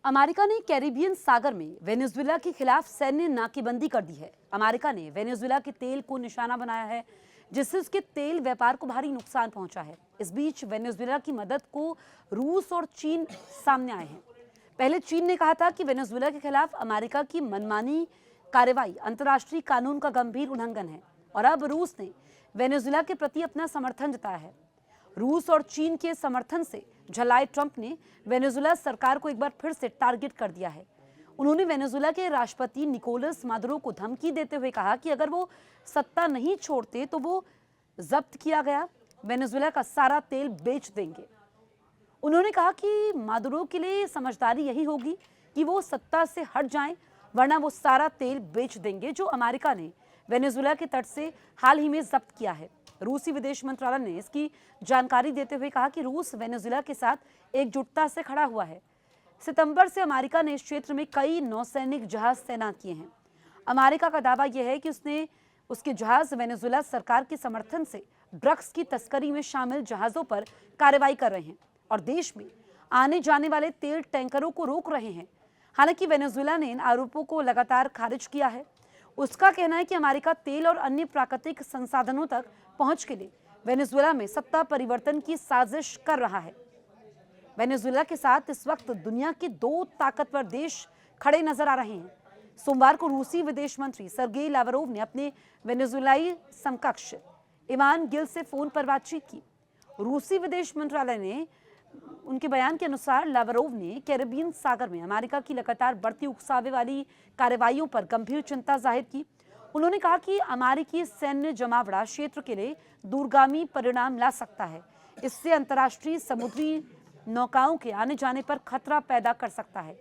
America ने Caribbean सागर में Venezuela के खिलाफ सैन्य नाकेबंदी कर दी है। अमेरिका ने वेनेजुएला के तेल को निशाना बनाया है, जिससे उसके तेल व्यापार को भारी नुकसान पहुंचा है। इस बीच वेनेजुएला की मदद को रूस और चीन सामने आए हैं। पहले चीन ने कहा था कि वेनेजुएला के खिलाफ अमेरिका की मनमानी कार्रवाई अंतर्राष्ट्रीय कानून का गंभीर उल्लंघन है, और अब रूस ने वेनेजुएला के प्रति अपना समर्थन जताया है। रूस और चीन के समर्थन से झल्लाए ट्रंप ने वेनेजुएला सरकार को एक बार फिर से टारगेट कर दिया है। उन्होंने वेनेजुएला के राष्ट्रपति निकोलस मादुरो को धमकी देते हुए कहा कि अगर वो सत्ता नहीं छोड़ते तो वो जब्त किया गया वेनेजुएला का सारा तेल बेच देंगे। उन्होंने कहा कि मादुरो के लिए समझदारी यही होगी कि वो सत्ता से हट जाएं, वरना वो सारा तेल बेच देंगे जो अमेरिका ने वेनेजुएला के तट से हाल ही में जब्त किया है। रूसी विदेश मंत्रालय ने इसकी जानकारी देते हुए कहा कि रूस वेनेजुएला के साथ एकजुटता से खड़ा हुआ है। सितंबर से अमेरिका ने इस क्षेत्र में कई नौसैनिक जहाज तैनात किए हैं। अमेरिका का दावा यह है कि उसके जहाज वेनेजुएला सरकार के समर्थन से ड्रग्स की तस्करी में शामिल जहाजों पर कार्रवाई कर रहे हैं और देश में आने जाने वाले तेल टैंकरों को रोक रहे हैं। हालांकि वेनेजुएला ने इन आरोपों को लगातार खारिज किया है। उसका कहना है कि अमेरिका तेल और अन्य प्राकृतिक संसाधनों तक पहुंच के लिए वेनेजुएला में सत्ता परिवर्तन की साजिश कर रहा है। वेनेजुएला के साथ इस वक्त दुनिया के दो ताकतवर देश खड़े नजर आ रहे हैं। सोमवार को रूसी विदेश मंत्री सर्गेई लावरोव ने अपने वेनेजुएलाई समकक्ष इवान गिल से फोन पर बातचीत की। रूसी विदेश मंत्रालय ने उनके बयान के अनुसार लावरोव ने कैरिबियन सागर में अमेरिका की लगातार बढ़ती उकसावे वाली कार्रवाइयों पर गंभीर चिंता जाहिर की। उन्होंने कहा कि अमेरिकी सैन्य जमावड़ा क्षेत्र के लिए दूरगामी परिणाम ला सकता है। इससे अंतर्राष्ट्रीय समुद्री नौकाओं के आने जाने पर खतरा पैदा कर सकता है।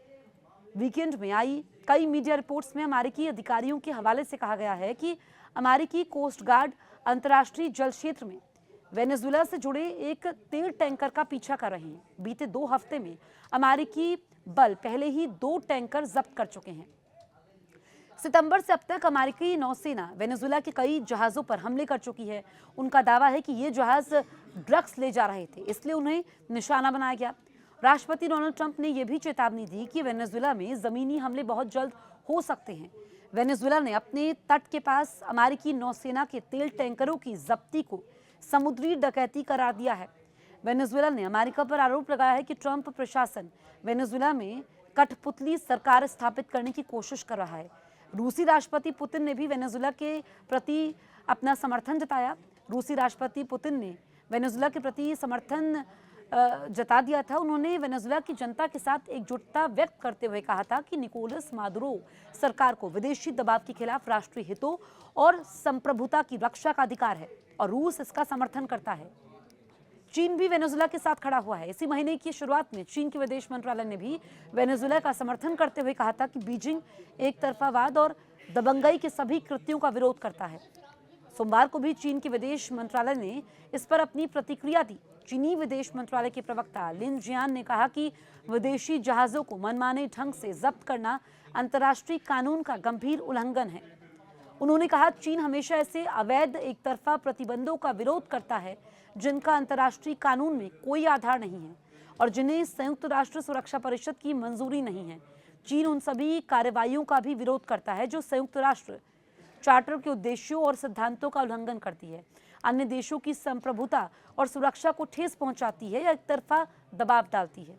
वीकेंड में आई कई मीडिया रिपोर्ट्स में अमेरिकी अधिकारियों के हवाले से कहा गया है कि अमेरिकी कोस्ट गार्ड अंतर्राष्ट्रीय जल क्षेत्र में वेनेजुएला से जुड़े एक तेल टैंकर का पीछा कर रहे हैं। बीते 2 हफ्ते में अमेरिकी बल पहले ही 2 टैंकर जब्त कर चुके हैं। सितंबर से अब तक अमेरिकी नौसेना वेनेजुएला के कई जहाजों पर हमले कर चुकी है। उनका दावा है कि ये जहाज ड्रग्स ले जा रहे थे, इसलिए उन्हें निशाना बनाया गया। राष्ट्रपति डोनाल्ड ट्रंप ने यह भी चेतावनी दी कि वेनेजुएला में जमीनी हमले बहुत जल्द हो सकते हैं। वेनेजुएला ने अपने तट के पास अमेरिकी नौसेना के तेल टैंकरों की जब्ती को समुद्री डकैती करार दिया है। वेनेजुएला ने अमेरिका पर आरोप लगाया है कि ट्रंप प्रशासन वेनेजुएला में कठपुतली सरकार स्थापित करने की कोशिश कर रहा है। रूसी राष्ट्रपति पुतिन ने भी वेनेजुएला के प्रति अपना समर्थन जताया। रूसी राष्ट्रपति पुतिन ने वेनेजुएला के प्रति समर्थन जता दिया था। उन्होंने वेनेजुएला की जनता के साथ एकजुटता व्यक्त करते हुए कहा था कि निकोलस मादुरो सरकार को विदेशी दबाव के खिलाफ राष्ट्रीय हितों और संप्रभुता की रक्षा का अधिकार है और रूस इसका समर्थन करता है। चीन भी वेनेजुएला के साथ खड़ा हुआ है। इसी महीने की शुरुआत में चीन के विदेश मंत्रालय ने भी वेनेजुएला का समर्थन करते हुए कहा था कि बीजिंग एक तरफावाद और दबंगई के सभी कृत्यों का विरोध करता है। सोमवार को भी चीन के विदेश मंत्रालय ने इस पर अपनी प्रतिक्रिया दी। चीनी विदेश मंत्रालय के प्रवक्ता लिन जियान ने कहा कि विदेशी जहाजों को मनमाने ढंग से जब्त करना अंतर्राष्ट्रीय कानून का गंभीर उल्लंघन है। उन्होंने कहा चीन हमेशा ऐसे अवैध एक तरफा प्रतिबंधों का विरोध करता है जिनका अंतर्राष्ट्रीय कानून में कोई आधार नहीं है और जिन्हें संयुक्त राष्ट्र सुरक्षा परिषद की मंजूरी नहीं है। चीन उन सभी कार्रवाइयों का भी विरोध करता है जो संयुक्त राष्ट्र चार्टर के उद्देश्यों और सिद्धांतों का उल्लंघन करती है, अन्य देशों की संप्रभुता और सुरक्षा को ठेस पहुंचाती है या एक तरफा दबाव डालती है।